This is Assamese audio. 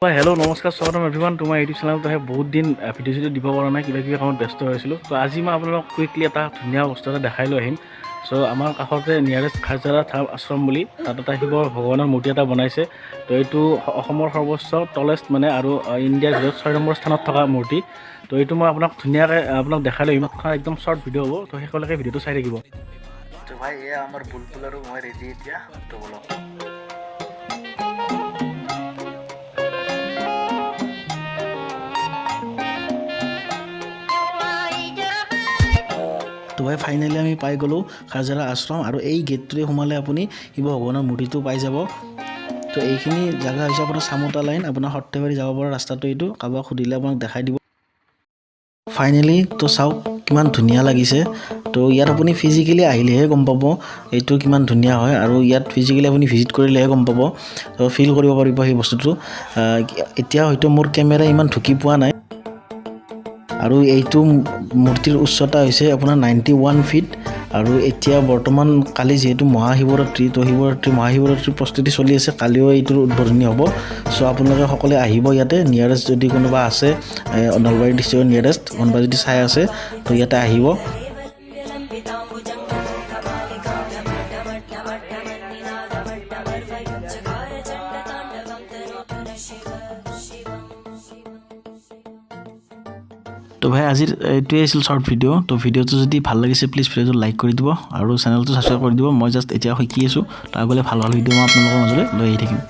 হেল্ল' নমস্কাৰ স্বাগতম এভৰিৱান তোমাৰ ইউটিউব চেনেলত বহুত দিন ভিডিঅ' দিব পৰা নাই কিবা কামত ব্যস্ত হৈ আছিলোঁ। তো আজি মই আপোনালোকক কুইকলি এটা ধুনীয়া বস্তু এটা দেখাই লৈ আহিম। চ' আমাৰ কাষতে নিয়াৰেষ্ট খাৰজাৰা থাম আশ্ৰম বুলি তাত এটা শিৱ ভগৱানৰ মূৰ্তি এটা বনাইছে। তো এইটো অসমৰ সৰ্বোচ্চ তলেষ্ট মানে আৰু ইণ্ডিয়াৰ ভিতৰত 6 নম্বৰ স্থানত থকা মূৰ্তি। তো এইটো মই আপোনাক ধুনীয়াকৈ দেখাই লৈ আহিম। একদম শ্বৰ্ট ভিডিঅ' হ'ব। তো শেষলৈকে ভিডিঅ'টো চাই থাকিব। তো ভাই এয়া আমাৰ বুলবুল আৰু মই ৰেডি এতিয়া। তো বলক। তো ভাই ফাইনেলি আমি পাই গ'লোঁ খাৰজাৰা আশ্ৰম আৰু এই গেটটোৰে সোমালে আপুনি শিৱ ভগৱানৰ মূৰ্তিটো পাই যাব। তো এইখিনি জেগা হৈছে আপোনাৰ চামোতা লাইন, আপোনাৰ সৰ্থেবাৰী যাব পৰা ৰাস্তাটো এইটো। কাৰোবাক সুধিলে আপোনাক দেখাই দিব। ফাইনেলি তো চাওক কিমান ধুনীয়া লাগিছে। তো ইয়াত আপুনি ফিজিকেলি আহিলেহে গম পাব এইটো কিমান ধুনীয়া হয়, আৰু ইয়াত ফিজিকেলি আপুনি ভিজিট কৰিলেহে গম পাব। তো ফিল কৰিব পাৰিব সেই বস্তুটো। এতিয়া হয়তো মোৰ কেমেৰা ইমান ঢুকি পোৱা নাই, আৰু এইটো মূৰ্তিৰ উচ্চতা হৈছে আপোনাৰ 91 ফিট। আৰু এতিয়া বৰ্তমান কালি যিহেতু মহাশিৱৰাত্ৰি, তো মহাশিৱৰাত্ৰিৰ প্ৰস্তুতি চলি আছে। কালিও এইটোৰ উদ্বোধনী হ'ব। চ' আপোনালোকে সকলোৱে আহিব ইয়াতে। নিয়াৰেষ্ট যদি কোনোবা আছে নলবাৰী ডিষ্ট্ৰিক্টৰ নিয়াৰেষ্ট কোনোবা যদি চাই আছে, তো ইয়াতে আহিব। তো ভাই আজিৰ এইটোৱে আছিল শ্বৰ্ট ভিডিঅ'। তো ভিডিঅ'টো যদি ভাল লাগিছে প্লিজ ভিডিঅ'টো লাইক কৰি দিব আৰু চেনেলটো ছাবস্ক্ৰাইব কৰি দিব। মই জাষ্ট এতিয়া শিকি আছোঁ, তো আগলৈ ভাল ভিডিঅ' মই আপোনালোকৰ মাজলৈ লৈ আহি থাকিম।